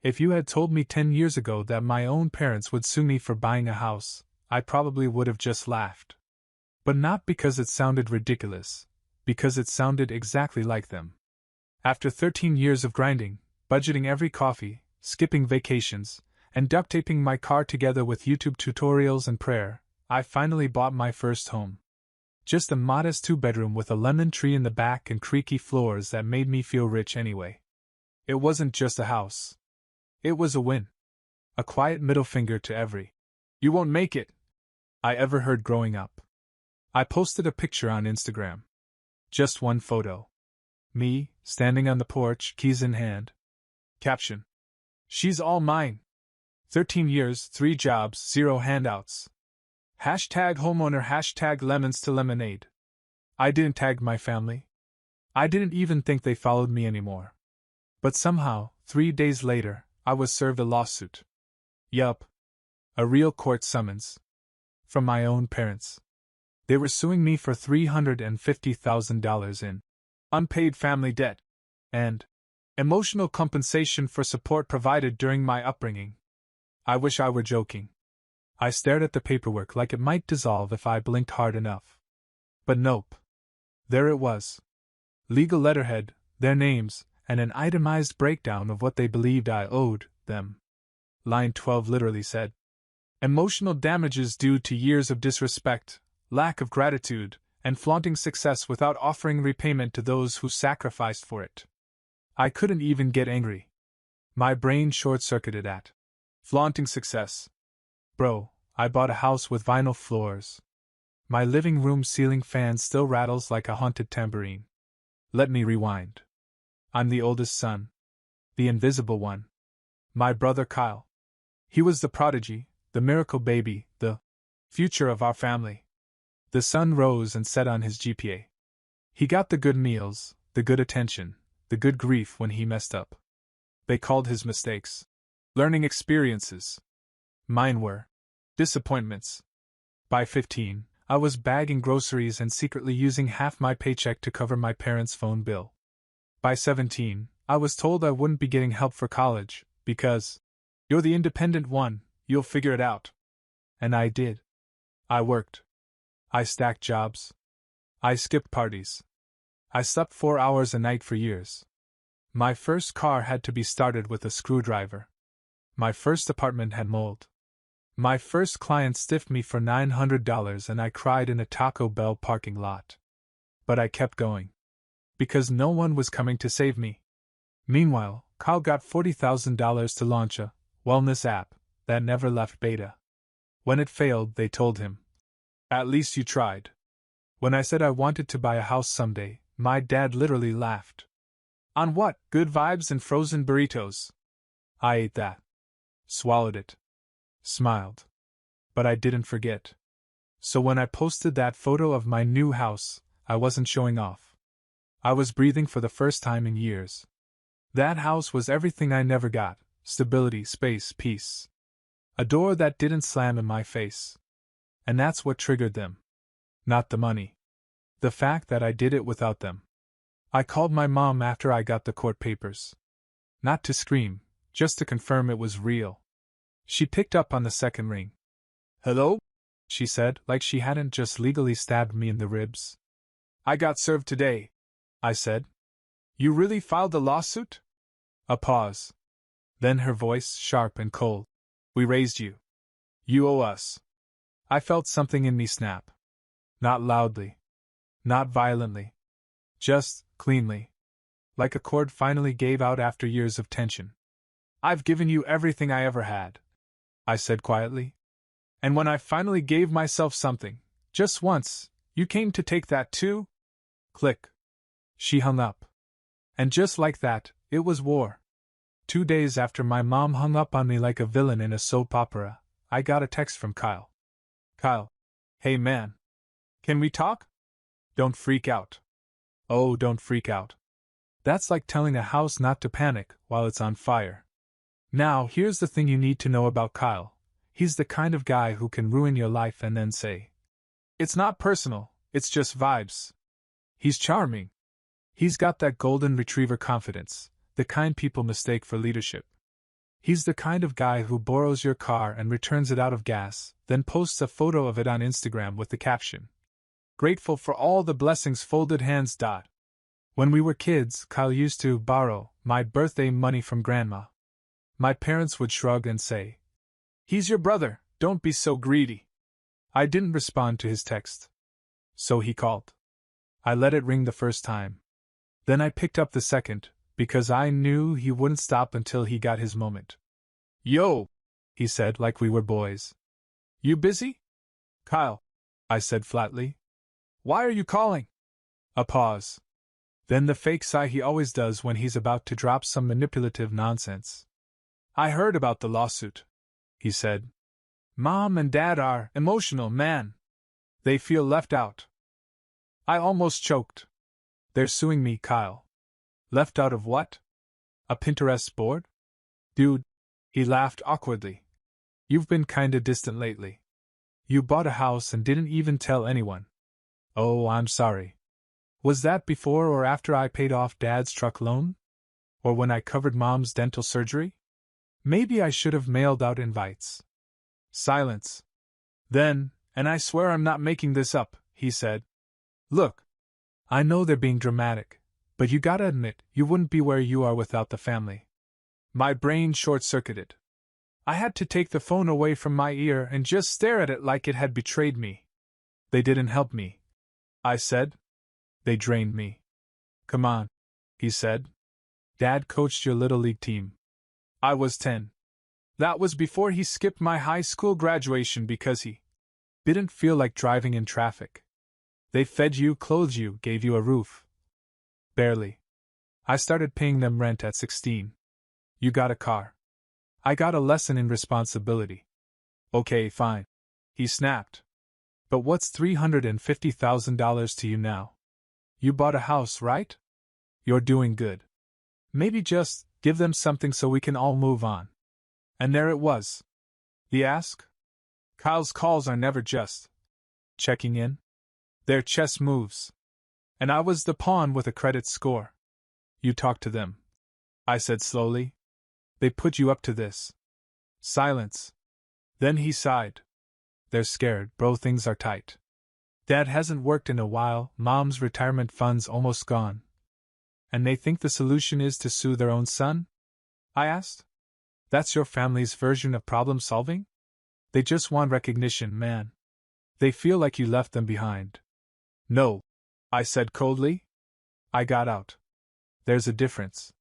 If you had told me 10 years ago that my own parents would sue me for buying a house, I probably would have just laughed. But not because it sounded ridiculous, because it sounded exactly like them. After 13 years of grinding, budgeting every coffee, skipping vacations, and duct taping my car together with YouTube tutorials and prayer, I finally bought my first home. Just a modest 2-bedroom with a lemon tree in the back and creaky floors that made me feel rich anyway. It wasn't just a house. It was a win. A quiet middle finger to every "you won't make it" I ever heard growing up. I posted a picture on Instagram. Just one photo. Me, standing on the porch, keys in hand. Caption: "She's all mine. 13 years, 3 jobs, 0 handouts. Hashtag homeowner, hashtag lemons to lemonade." I didn't tag my family. I didn't even think they followed me anymore. But somehow, 3 days later, I was served a lawsuit. Yup. A real court summons. From my own parents. They were suing me for $350,000 in unpaid family debt and emotional compensation for support provided during my upbringing. I wish I were joking. I stared at the paperwork like it might dissolve if I blinked hard enough. But nope. There it was. Legal letterhead, their names, and an itemized breakdown of what they believed I owed them. Line 12 literally said, "Emotional damages due to years of disrespect, lack of gratitude, and flaunting success without offering repayment to those who sacrificed for it." I couldn't even get angry. My brain short-circuited at flaunting success. Bro, I bought a house with vinyl floors. My living room ceiling fan still rattles like a haunted tambourine. Let me rewind. I'm the oldest son. The invisible one. My brother Kyle. He was the prodigy, the miracle baby, the future of our family. The sun rose and set on his GPA. He got the good meals, the good attention, the good grief when he messed up. They called his mistakes learning experiences. Mine were disappointments. By 15, I was bagging groceries and secretly using half my paycheck to cover my parents' phone bill. By 17, I was told I wouldn't be getting help for college, because "you're the independent one, you'll figure it out." And I did. I worked. I stacked jobs. I skipped parties. I slept 4 hours a night for years. My first car had to be started with a screwdriver. My first apartment had mold. My first client stiffed me for $900 and I cried in a Taco Bell parking lot. But I kept going. Because no one was coming to save me. Meanwhile, Kyle got $40,000 to launch a wellness app that never left beta. When it failed, they told him, "At least you tried." When I said I wanted to buy a house someday, my dad literally laughed. "On what, good vibes and frozen burritos?" I ate that. Swallowed it. Smiled. But I didn't forget. So when I posted that photo of my new house, I wasn't showing off. I was breathing for the first time in years. That house was everything I never got: stability, space, peace. A door that didn't slam in my face. And that's what triggered them. Not the money. The fact that I did it without them. I called my mom after I got the court papers. Not to scream, just to confirm it was real. She picked up on the second ring. "Hello?" she said, like she hadn't just legally stabbed me in the ribs. "I got served today," I said. "You really filed a lawsuit?" A pause. Then her voice, sharp and cold. "We raised you. You owe us." I felt something in me snap. Not loudly. Not violently. Just, cleanly. Like a cord finally gave out after years of tension. "I've given you everything I ever had," I said quietly. "And when I finally gave myself something, just once, you came to take that too?" Click. She hung up. And just like that, it was war. 2 days after my mom hung up on me like a villain in a soap opera, I got a text from Kyle. "Kyle. Hey man. Can we talk? Don't freak out." Oh, don't freak out. That's like telling a house not to panic while it's on fire. Now, here's the thing you need to know about Kyle. He's the kind of guy who can ruin your life and then say, "It's not personal, it's just vibes." He's charming. He's got that golden retriever confidence, the kind people mistake for leadership. He's the kind of guy who borrows your car and returns it out of gas, then posts a photo of it on Instagram with the caption, "Grateful for all the blessings, folded hands. When we were kids, Kyle used to borrow my birthday money from Grandma. My parents would shrug and say, 'He's your brother, don't be so greedy.' I didn't respond to his text. So he called. I let it ring the first time. Then I picked up the second, because I knew he wouldn't stop until he got his moment. 'Yo,' he said like we were boys. 'You busy?' 'Kyle,' I said flatly. 'Why are you calling?' A pause. Then the fake sigh he always does when he's about to drop some manipulative nonsense. 'I heard about the lawsuit,' he said. 'Mom and Dad are emotional, man. They feel left out.' I almost choked. 'They're suing me, Kyle.' 'Left out of what? A Pinterest board?' 'Dude,' he laughed awkwardly. 'You've been kinda distant lately. You bought a house and didn't even tell anyone.' 'Oh, I'm sorry. Was that before or after I paid off Dad's truck loan? Or when I covered Mom's dental surgery? Maybe I should have mailed out invites.' Silence. Then, and I swear I'm not making this up, he said, 'Look, I know they're being dramatic, but you gotta admit you wouldn't be where you are without the family.' My brain short-circuited. I had to take the phone away from my ear and just stare at it like it had betrayed me. 'They didn't help me,' I said. 'They drained me.' 'Come on,' he said. 'Dad coached your little league team. I was 10. That was before he skipped my high school graduation because he didn't feel like driving in traffic. They fed you, clothed you, gave you a roof.' 'Barely. I started paying them rent at 16. You got a car. I got a lesson in responsibility.' 'Okay, fine,' he snapped. 'But what's $350,000 to you now? You bought a house, right? You're doing good. Maybe just give them something so we can all move on.' And there it was. The ask? Kyle's calls are never just checking in. They're chess moves. And I was the pawn with a credit score. 'You talked to them,' I said slowly. 'They put you up to this.' Silence. Then he sighed. 'They're scared, bro, things are tight. Dad hasn't worked in a while, Mom's retirement fund's almost gone. And they think the solution is to sue their own son?' I asked. 'That's your family's version of problem solving? They just want recognition, man. They feel like you left them behind.' 'No,' I said coldly. 'I got out. There's a difference.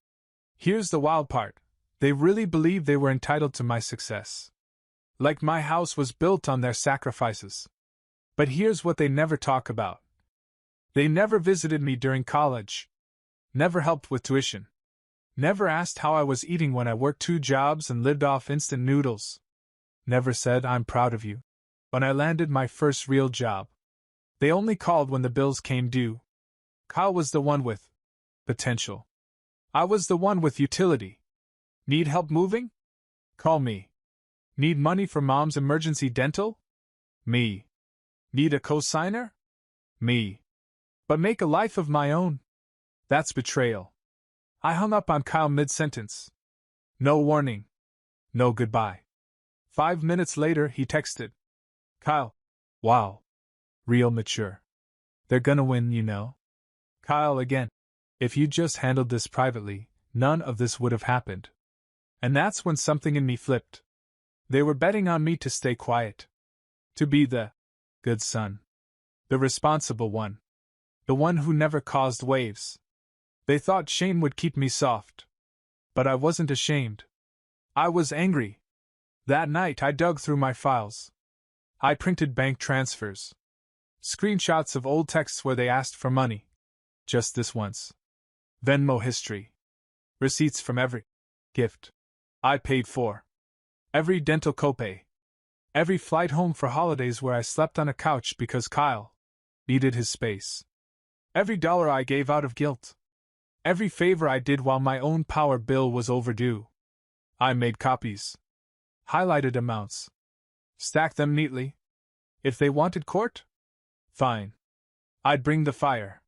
Here's the wild part. They really believed they were entitled to my success. Like my house was built on their sacrifices. But here's what they never talk about. They never visited me during college. Never helped with tuition. Never asked how I was eating when I worked 2 jobs and lived off instant noodles. Never said, 'I'm proud of you,' when I landed my first real job. They only called when the bills came due. Kyle was the one with potential. I was the one with utility. Need help moving? Call me. Need money for Mom's emergency dental? Me. Need a cosigner? Me. But make a life of my own? That's betrayal. I hung up on Kyle mid-sentence. No warning. No goodbye. 5 minutes later, he texted. 'Kyle. Wow. Real mature. They're gonna win, you know.' Kyle again. 'If you just handled this privately, none of this would have happened.' And that's when something in me flipped. They were betting on me to stay quiet. To be the good son. The responsible one. The one who never caused waves. They thought shame would keep me soft. But I wasn't ashamed. I was angry. That night I dug through my files. I printed bank transfers. Screenshots of old texts where they asked for money. Just this once. Venmo history. Receipts from every gift I paid for. Every dental copay. Every flight home for holidays where I slept on a couch because Kyle needed his space. Every dollar I gave out of guilt. Every favor I did while my own power bill was overdue. I made copies. Highlighted amounts. Stacked them neatly. If they wanted court? Fine. I'd bring the fire.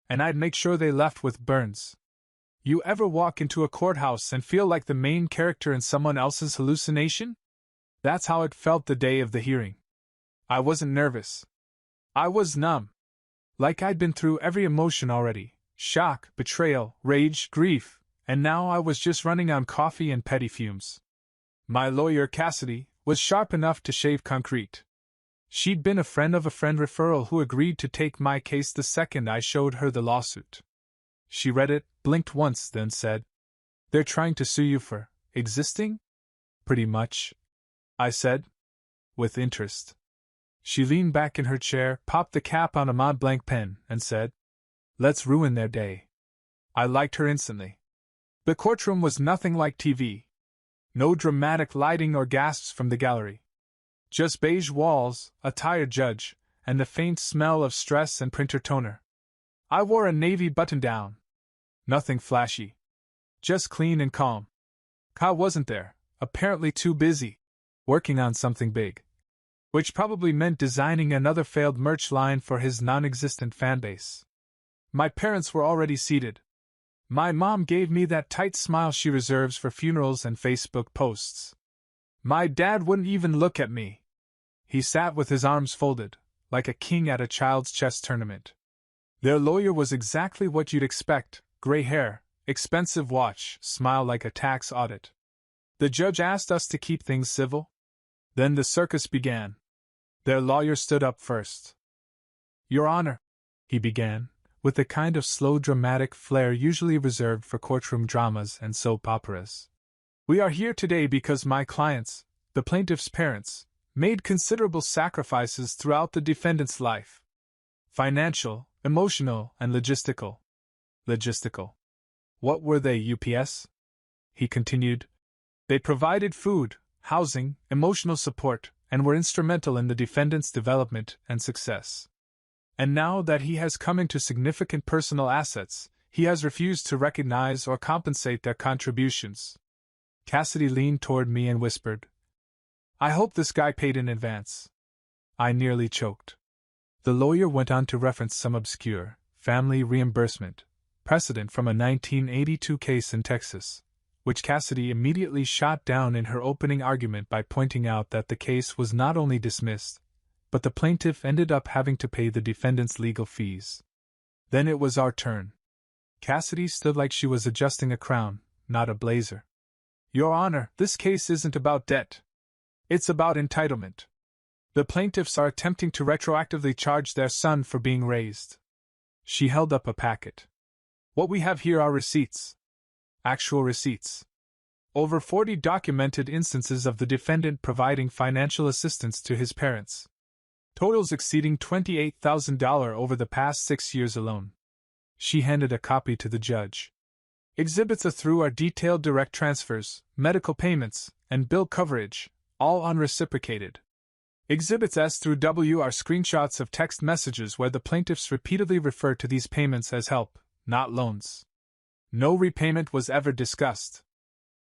And I'd make sure they left with burns. You ever walk into a courthouse and feel like the main character in someone else's hallucination? That's how it felt the day of the hearing. I wasn't nervous. I was numb. Like I'd been through every emotion already: shock, betrayal, rage, grief, and now I was just running on coffee and petty fumes. My lawyer, Cassidy, was sharp enough to shave concrete. She'd been a friend of a friend referral who agreed to take my case the second I showed her the lawsuit. She read it, blinked once, then said, "They're trying to sue you for existing?" "Pretty much," I said, with interest. She leaned back in her chair, popped the cap on a Mont Blanc pen, and said, "Let's ruin their day." I liked her instantly. The courtroom was nothing like TV. No dramatic lighting or gasps from the gallery. Just beige walls, a tired judge, and the faint smell of stress and printer toner. I wore a navy button-down. Nothing flashy. Just clean and calm. Kyle wasn't there, apparently too busy, working on something big. Which probably meant designing another failed merch line for his non-existent fanbase. My parents were already seated. My mom gave me that tight smile she reserves for funerals and Facebook posts. My dad wouldn't even look at me. He sat with his arms folded, like a king at a child's chess tournament. Their lawyer was exactly what you'd expect: gray hair, expensive watch, smile like a tax audit. The judge asked us to keep things civil. Then the circus began. Their lawyer stood up first. "Your Honor," he began, with the kind of slow dramatic flair usually reserved for courtroom dramas and soap operas. "We are here today because my clients, the plaintiff's parents, made considerable sacrifices throughout the defendant's life. Financial, emotional, and logistical. Logistical. What were they, UPS?" he continued. "They provided food, housing, emotional support, and were instrumental in the defendant's development and success. And now that he has come into significant personal assets, he has refused to recognize or compensate their contributions." Cassidy leaned toward me and whispered, "I hope this guy paid in advance." I nearly choked. The lawyer went on to reference some obscure, family reimbursement precedent from a 1982 case in Texas, which Cassidy immediately shot down in her opening argument by pointing out that the case was not only dismissed, but the plaintiff ended up having to pay the defendant's legal fees. Then it was our turn. Cassidy stood like she was adjusting a crown, not a blazer. "Your Honor, this case isn't about debt. It's about entitlement. The plaintiffs are attempting to retroactively charge their son for being raised." She held up a packet. "What we have here are receipts. Actual receipts. Over 40 documented instances of the defendant providing financial assistance to his parents. Totals exceeding $28,000 over the past 6 years alone." She handed a copy to the judge. "Exhibits A through are detailed direct transfers, medical payments, and bill coverage, all unreciprocated. Exhibits S through W are screenshots of text messages where the plaintiffs repeatedly refer to these payments as help, not loans. No repayment was ever discussed."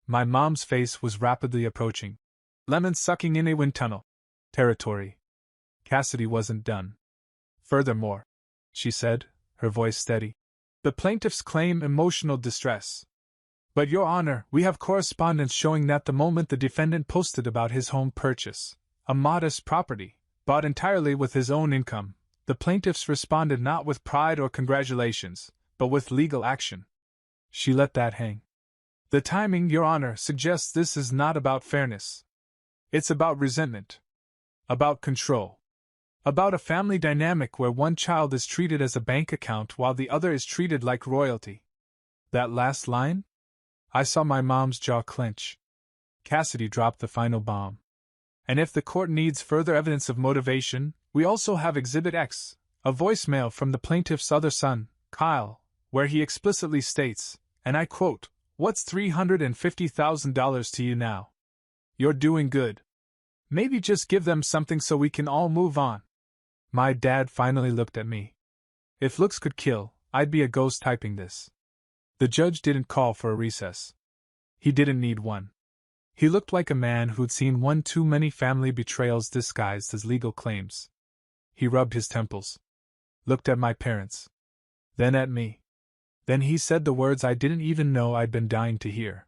My mom's face was rapidly approaching. Lemon sucking in a wind tunnel territory. Cassidy wasn't done. "Furthermore," she said, her voice steady, "the plaintiffs claim emotional distress. But, Your Honor, we have correspondence showing that the moment the defendant posted about his home purchase, a modest property, bought entirely with his own income, the plaintiffs responded not with pride or congratulations, but with legal action." She let that hang. "The timing, Your Honor, suggests this is not about fairness. It's about resentment. About control. About a family dynamic where one child is treated as a bank account while the other is treated like royalty." That last line? I saw my mom's jaw clench. Cassidy dropped the final bomb. "And if the court needs further evidence of motivation, we also have Exhibit X, a voicemail from the plaintiff's other son, Kyle, where he explicitly states, and I quote, 'What's $350,000 to you now? You're doing good. Maybe just give them something so we can all move on.'" My dad finally looked at me. If looks could kill, I'd be a ghost typing this. The judge didn't call for a recess. He didn't need one. He looked like a man who'd seen one too many family betrayals disguised as legal claims. He rubbed his temples. Looked at my parents. Then at me. Then he said the words I didn't even know I'd been dying to hear.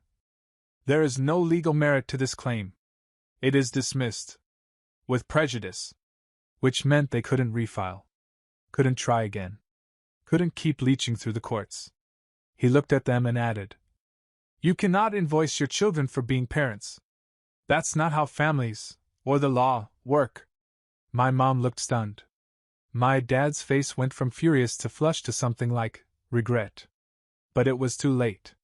There is no legal merit to this claim. It is dismissed. With prejudice. Which meant they couldn't refile. Couldn't try again. Couldn't keep leeching through the courts. He looked at them and added, "You cannot invoice your children for being parents. That's not how families, or the law, work." My mom looked stunned. My dad's face went from furious to flushed to something like regret. But it was too late.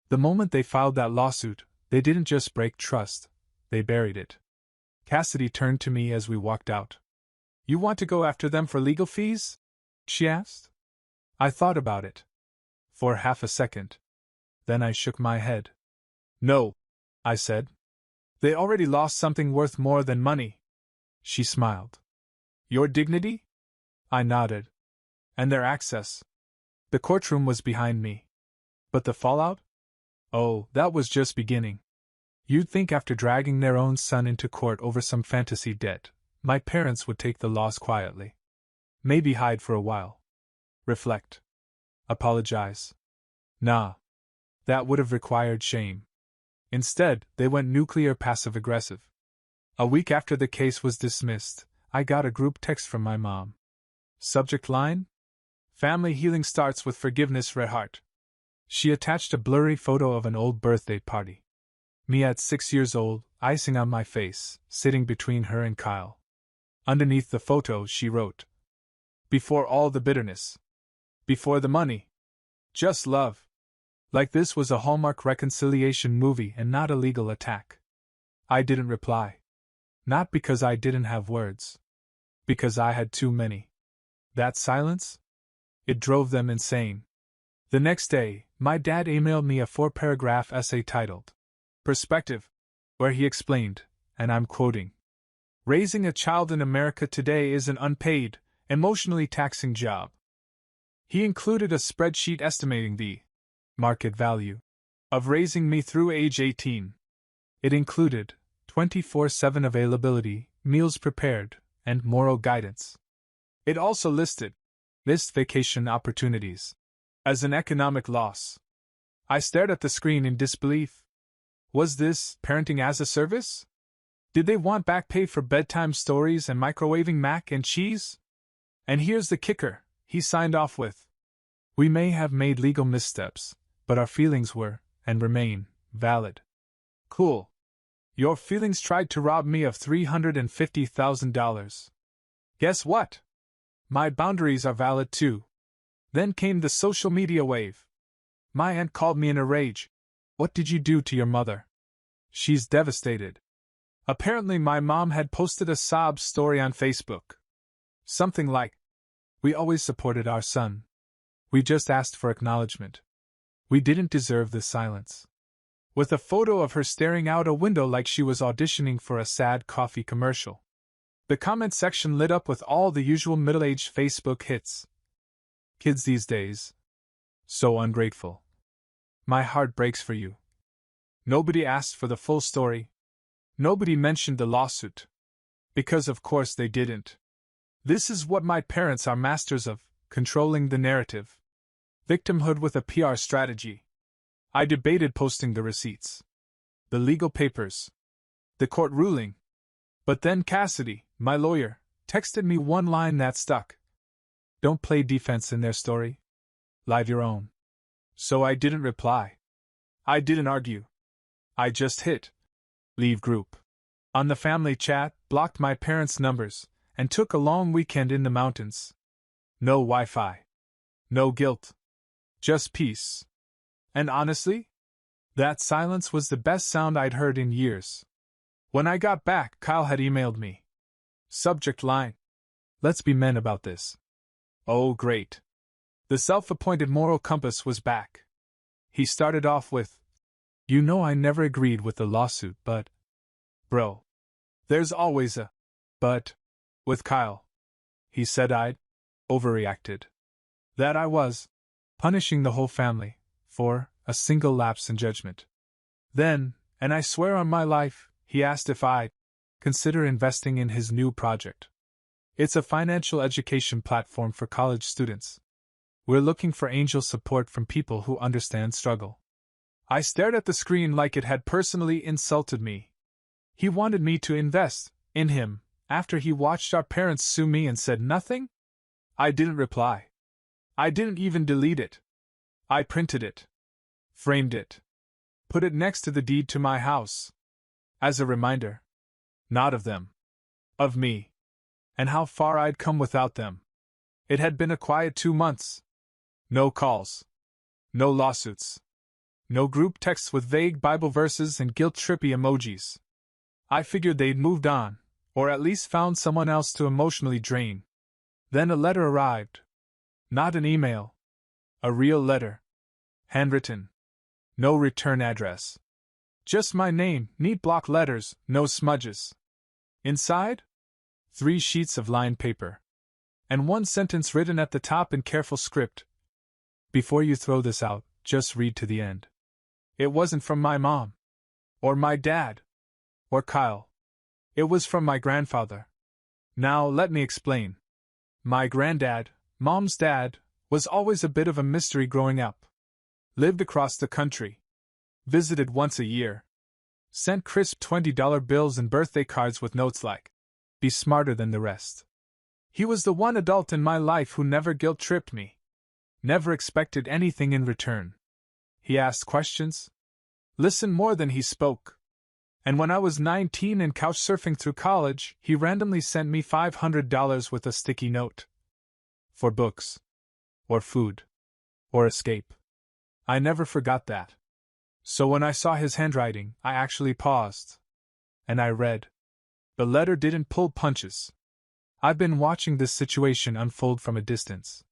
The moment they filed that lawsuit, they didn't just break trust, they buried it. Cassidy turned to me as we walked out. "You want to go after them for legal fees?" she asked. I thought about it. For half a second. Then I shook my head. "No," I said. "They already lost something worth more than money." She smiled. "Your dignity?" I nodded. "And their access." The courtroom was behind me. But the fallout? Oh, that was just beginning. You'd think after dragging their own son into court over some fantasy debt, my parents would take the loss quietly. Maybe hide for a while. Reflect. Apologize. Nah. That would have required shame. Instead, they went nuclear passive-aggressive. A week after the case was dismissed, I got a group text from my mom. Subject line? "Family healing starts with forgiveness, Red Heart." She attached a blurry photo of an old birthday party. Me at 6 years old, icing on my face, sitting between her and Kyle. Underneath the photo, she wrote, "Before all the bitterness. Before the money. Just love." Like this was a Hallmark reconciliation movie and not a legal attack. I didn't reply. Not because I didn't have words. Because I had too many. That silence? It drove them insane. The next day, my dad emailed me a 4-paragraph essay titled Perspective, where he explained, and I'm quoting, "Raising a child in America today is an unpaid, emotionally taxing job." He included a spreadsheet estimating the market value of raising me through age 18. It included 24/7 availability, meals prepared, and moral guidance. It also listed missed vacation opportunities as an economic loss. I stared at the screen in disbelief. Was this parenting as a service? Did they want back pay for bedtime stories and microwaving mac and cheese? And here's the kicker, he signed off with, "We may have made legal missteps, but our feelings were, and remain, valid." Cool. Your feelings tried to rob me of $350,000. Guess what? My boundaries are valid too. Then came the social media wave. My aunt called me in a rage. "What did you do to your mother? She's devastated." Apparently my mom had posted a sob story on Facebook. Something like, "We always supported our son. We just asked for acknowledgement. We didn't deserve this silence." With a photo of her staring out a window like she was auditioning for a sad coffee commercial. The comment section lit up with all the usual middle-aged Facebook hits. Kids these days. So ungrateful. My heart breaks for you. Nobody asked for the full story. Nobody mentioned the lawsuit. Because of course they didn't. This is what my parents are masters of, controlling the narrative. Victimhood with a PR strategy. I debated posting the receipts, the legal papers, the court ruling. But then Cassidy, my lawyer, texted me one line that stuck. "Don't play defense in their story. Live your own." So I didn't reply. I didn't argue. I just hit leave group on the family chat, blocked my parents' numbers, and took a long weekend in the mountains. No Wi-Fi. No guilt. Just peace. And honestly, that silence was the best sound I'd heard in years. When I got back, Kyle had emailed me. Subject line: "Let's be men about this." Oh, great. The self-appointed moral compass was back. He started off with, "You know I never agreed with the lawsuit, but..." Bro. There's always a but with Kyle. He said I'd overreacted. That I was punishing the whole family for a single lapse in judgment. Then, and I swear on my life, he asked if I'd consider investing in his new project. It's a financial education platform for college students. We're looking for angel support from people who understand struggle. I stared at the screen like it had personally insulted me. He wanted me to invest in him after he watched our parents sue me and said nothing? I didn't reply. I didn't even delete it. I printed it, framed it, put it next to the deed to my house. As a reminder. Not of them. Of me. And how far I'd come without them. It had been a quiet 2 months. No calls. No lawsuits. No group texts with vague Bible verses and guilt-trippy emojis. I figured they'd moved on, or at least found someone else to emotionally drain. Then a letter arrived. Not an email. A real letter. Handwritten. No return address. Just my name, neat block letters, no smudges. Inside? 3 sheets of lined paper. And 1 sentence written at the top in careful script. Before you throw this out, just read to the end. It wasn't from my mom. Or my dad. Or Kyle. It was from my grandfather. Now, let me explain. My granddad, Mom's dad, was always a bit of a mystery growing up. Lived across the country. Visited once a year. Sent crisp $20 bills and birthday cards with notes like, "Be smarter than the rest." He was the one adult in my life who never guilt-tripped me. Never expected anything in return. He asked questions. Listened more than he spoke. And when I was 19 and couch surfing through college, he randomly sent me $500 with a sticky note. For books. Or food. Or escape. I never forgot that. So when I saw his handwriting, I actually paused. And I read. The letter didn't pull punches. I've been watching this situation unfold from a distance.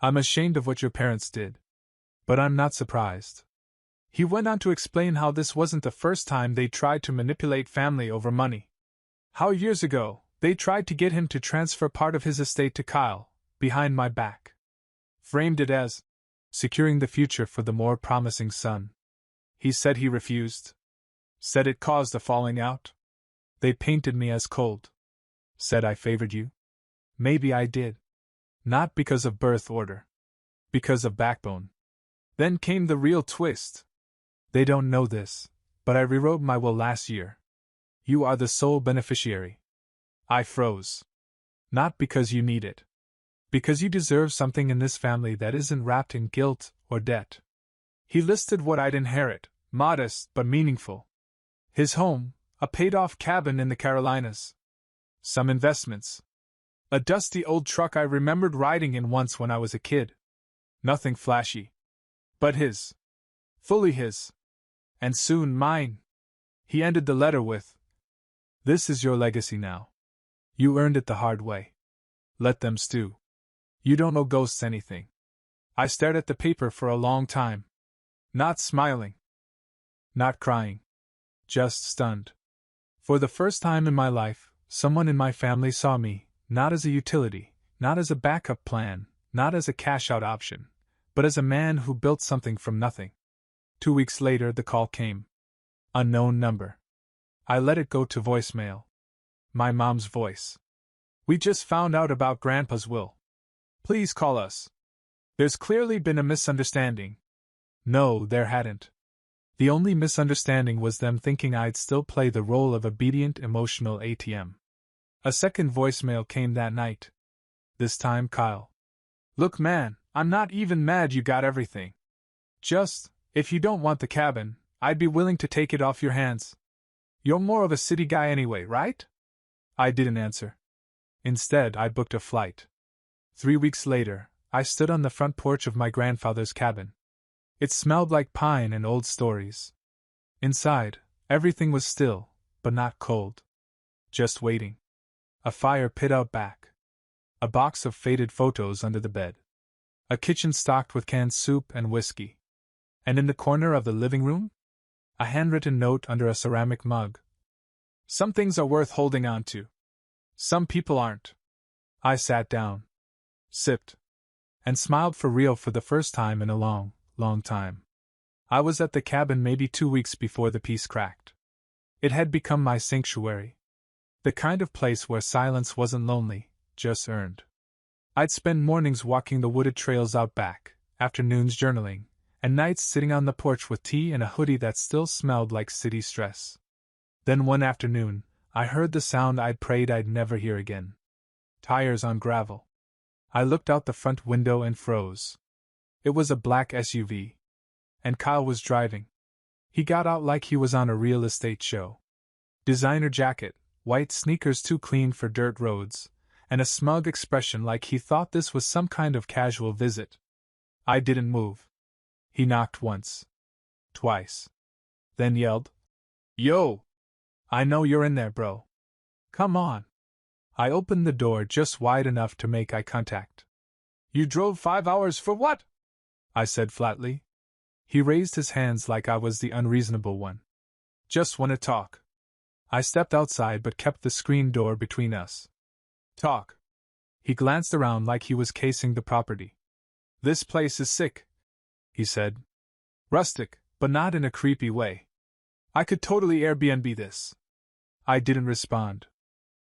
I'm ashamed of what your parents did. But I'm not surprised. He went on to explain how this wasn't the first time they tried to manipulate family over money. How years ago, they tried to get him to transfer part of his estate to Kyle, behind my back. Framed it as securing the future for the more promising son. He said he refused. Said it caused a falling out. They painted me as cold. Said I favored you. Maybe I did. Not because of birth order. Because of backbone. Then came the real twist. They don't know this, but I rewrote my will last year. You are the sole beneficiary. I froze. Not because you need it. Because you deserve something in this family that isn't wrapped in guilt or debt. He listed what I'd inherit, modest but meaningful. His home, a paid-off cabin in the Carolinas. Some investments. A dusty old truck I remembered riding in once when I was a kid. Nothing flashy. But his. Fully his. And soon mine. He ended the letter with, "This is your legacy now. You earned it the hard way. Let them stew. You don't owe ghosts anything." I stared at the paper for a long time. Not smiling. Not crying. Just stunned. For the first time in my life, someone in my family saw me, not as a utility, not as a backup plan, not as a cash-out option, but as a man who built something from nothing. 2 weeks later the call came. Unknown number. I let it go to voicemail. My mom's voice. "We just found out about Grandpa's will. Please call us. There's clearly been a misunderstanding." No, there hadn't. The only misunderstanding was them thinking I'd still play the role of obedient emotional ATM. A second voicemail came that night. This time Kyle. "Look man, I'm not even mad you got everything. Just, if you don't want the cabin, I'd be willing to take it off your hands. You're more of a city guy anyway, right?" I didn't answer. Instead, I booked a flight. 3 weeks later, I stood on the front porch of my grandfather's cabin. It smelled like pine and old stories. Inside, everything was still, but not cold. Just waiting. A fire pit out back. A box of faded photos under the bed. A kitchen stocked with canned soup and whiskey. And in the corner of the living room? A handwritten note under a ceramic mug. Some things are worth holding on to. Some people aren't. I sat down. Sipped. And smiled for real for the first time in a long time. I was at the cabin maybe 2 weeks before the peace cracked. It had become my sanctuary. The kind of place where silence wasn't lonely, just earned. I'd spend mornings walking the wooded trails out back, afternoons journaling, and nights sitting on the porch with tea and a hoodie that still smelled like city stress. Then one afternoon, I heard the sound I'd prayed I'd never hear again. Tires on gravel. I looked out the front window and froze. It was a black SUV. And Kyle was driving. He got out like he was on a real estate show. Designer jacket, white sneakers too clean for dirt roads, and a smug expression like he thought this was some kind of casual visit. I didn't move. He knocked once. Twice. Then yelled, "Yo! I know you're in there, bro. Come on." I opened the door just wide enough to make eye contact. "You drove 5 hours for what?" I said flatly. He raised his hands like I was the unreasonable one. "Just want to talk." I stepped outside but kept the screen door between us. "Talk." He glanced around like he was casing the property. "This place is sick," he said. "Rustic, but not in a creepy way. I could totally Airbnb this." I didn't respond.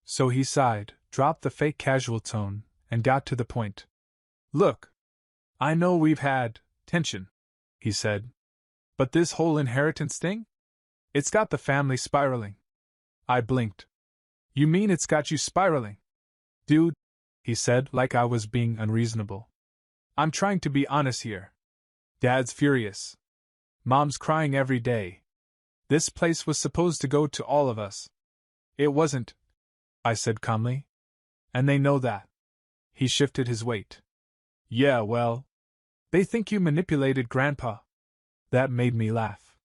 So he sighed, dropped the fake casual tone, and got to the point. "Look, I know we've had tension," he said. "But this whole inheritance thing? It's got the family spiraling." I blinked. "You mean it's got you spiraling?" "Dude," he said like I was being unreasonable. "I'm trying to be honest here. Dad's furious. Mom's crying every day. This place was supposed to go to all of us. It wasn't," I said calmly. "And they know that." He shifted his weight. "Yeah, well, they think you manipulated Grandpa." That made me laugh.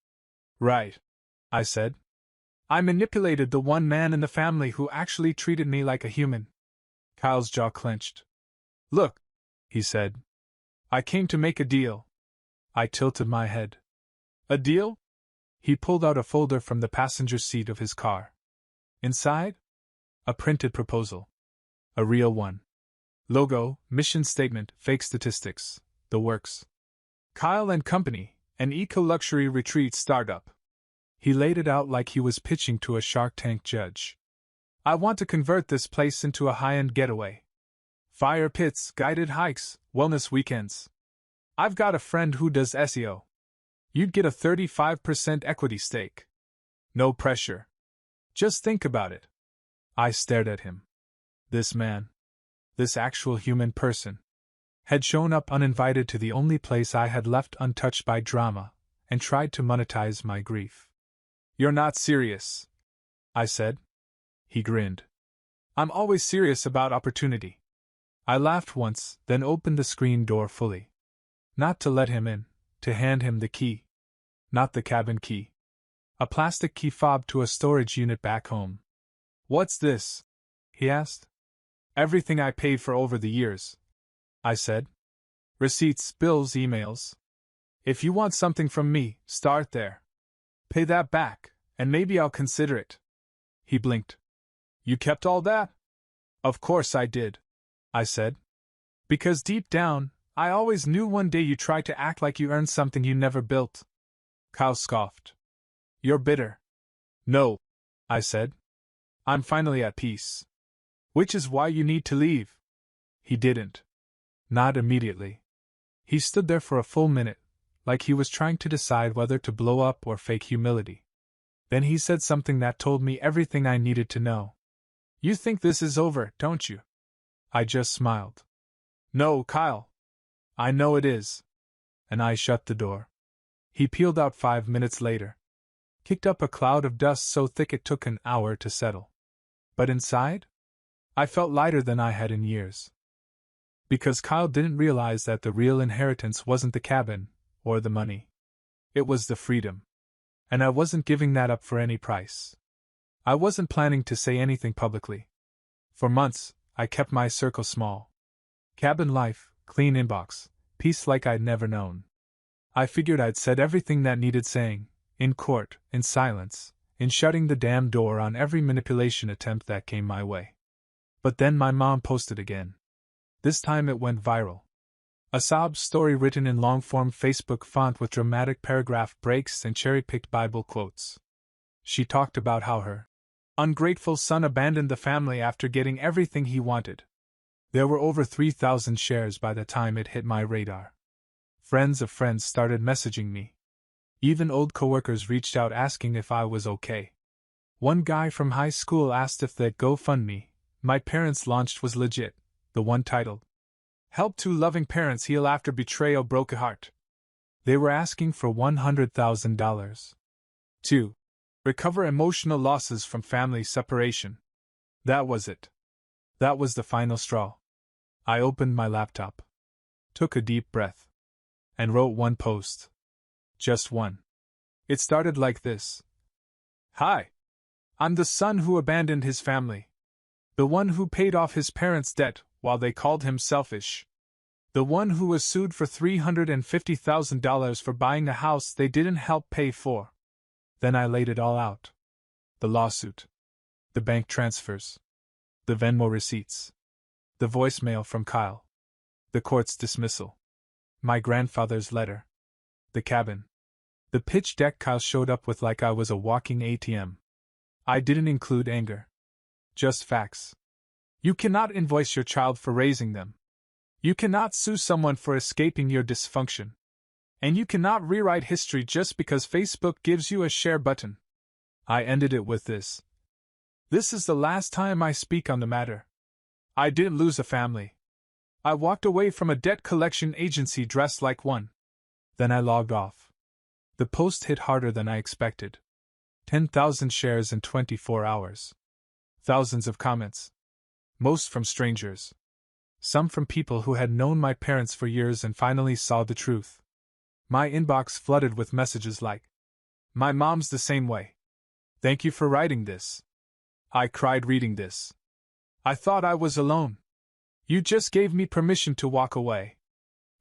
"Right," I said. "I manipulated the one man in the family who actually treated me like a human." Kyle's jaw clenched. "Look," he said. "I came to make a deal." I tilted my head. "A deal?" He pulled out a folder from the passenger seat of his car. Inside? A printed proposal. A real one. Logo, mission statement, fake statistics, the works. Kyle and Company, an eco-luxury retreat startup. He laid it out like he was pitching to a Shark Tank judge. "I want to convert this place into a high-end getaway. Fire pits, guided hikes, wellness weekends. I've got a friend who does SEO. You'd get a 35% equity stake. No pressure. Just think about it." I stared at him. This man, this actual human person, had shown up uninvited to the only place I had left untouched by drama, and tried to monetize my grief. "You're not serious," I said. He grinned. "I'm always serious about opportunity." I laughed once, then opened the screen door fully. Not to let him in, to hand him the key. Not the cabin key. A plastic key fob to a storage unit back home. "What's this?" he asked. "Everything I paid for over the years," I said. "Receipts, bills, emails. If you want something from me, start there. Pay that back, and maybe I'll consider it." He blinked. "You kept all that?" "Of course I did," I said. "Because deep down, I always knew one day you'd try to act like you earned something you never built." Kyle scoffed. "You're bitter." "No," I said. "I'm finally at peace. Which is why you need to leave." He didn't. Not immediately. He stood there for a full minute, like he was trying to decide whether to blow up or fake humility. Then he said something that told me everything I needed to know. "You think this is over, don't you?" I just smiled. "No, Kyle. I know it is." And I shut the door. He peeled out 5 minutes later. Kicked up a cloud of dust so thick it took an hour to settle. But inside? I felt lighter than I had in years. Because Kyle didn't realize that the real inheritance wasn't the cabin, or the money. It was the freedom. And I wasn't giving that up for any price. I wasn't planning to say anything publicly. For months, I kept my circle small. Cabin life, clean inbox, peace like I'd never known. I figured I'd said everything that needed saying, in court, in silence, in shutting the damn door on every manipulation attempt that came my way. But then my mom posted again. This time it went viral. A sob story written in long-form Facebook font with dramatic paragraph breaks and cherry-picked Bible quotes. She talked about how her ungrateful son abandoned the family after getting everything he wanted. There were over 3,000 shares by the time it hit my radar. Friends of friends started messaging me. Even old coworkers reached out asking if I was okay. One guy from high school asked if that GoFundMe my parents launched was legit, the one titled, "Help Two Loving Parents Heal After Betrayal Broke a Heart." They were asking for $100,000 to recover emotional losses from family separation. That was it. That was the final straw. I opened my laptop, took a deep breath, and wrote one post. Just one. It started like this. Hi. I'm the son who abandoned his family. The one who paid off his parents' debt while they called him selfish. The one who was sued for $350,000 for buying a house they didn't help pay for. Then I laid it all out. The lawsuit. The bank transfers. The Venmo receipts. The voicemail from Kyle. The court's dismissal. My grandfather's letter. The cabin. The pitch deck Kyle showed up with like I was a walking ATM. I didn't include anger. Just facts. You cannot invoice your child for raising them. You cannot sue someone for escaping your dysfunction. And you cannot rewrite history just because Facebook gives you a share button. I ended it with this. This is the last time I speak on the matter. I didn't lose a family. I walked away from a debt collection agency dressed like one. Then I logged off. The post hit harder than I expected. 10,000 shares in 24 hours. Thousands of comments. Most from strangers. Some from people who had known my parents for years and finally saw the truth. My inbox flooded with messages like, "My mom's the same way. Thank you for writing this. I cried reading this. I thought I was alone. You just gave me permission to walk away."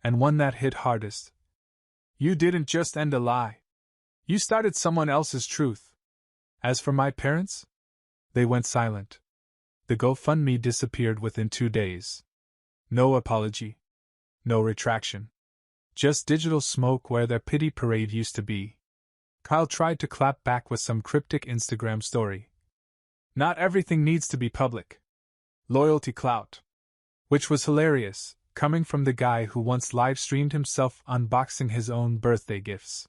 And one that hit hardest. "You didn't just end a lie. You started someone else's truth." As for my parents, they went silent. The GoFundMe disappeared within 2 days. No apology. No retraction. Just digital smoke where their pity parade used to be. Kyle tried to clap back with some cryptic Instagram story. Not everything needs to be public. Loyalty clout. Which was hilarious, coming from the guy who once live-streamed himself unboxing his own birthday gifts.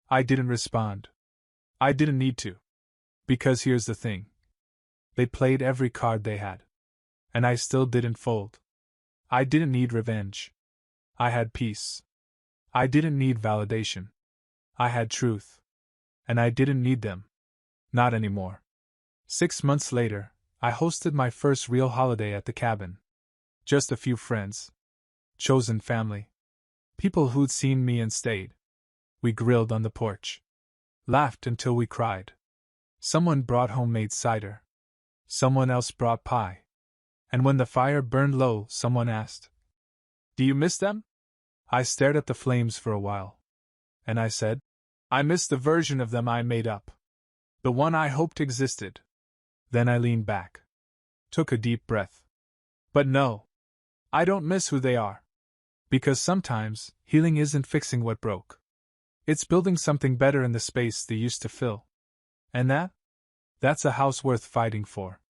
I didn't respond. I didn't need to. Because here's the thing. They played every card they had. And I still didn't fold. I didn't need revenge. I had peace. I didn't need validation. I had truth. And I didn't need them. Not anymore. 6 months later, I hosted my first real holiday at the cabin. Just a few friends. Chosen family. People who'd seen me and stayed. We grilled on the porch. Laughed until we cried. Someone brought homemade cider. Someone else brought pie. And when the fire burned low, someone asked, "Do you miss them?" I stared at the flames for a while. And I said, "I miss the version of them I made up. The one I hoped existed." Then I leaned back. Took a deep breath. But no. I don't miss who they are. Because sometimes, healing isn't fixing what broke. It's building something better in the space they used to fill. And that's a house worth fighting for.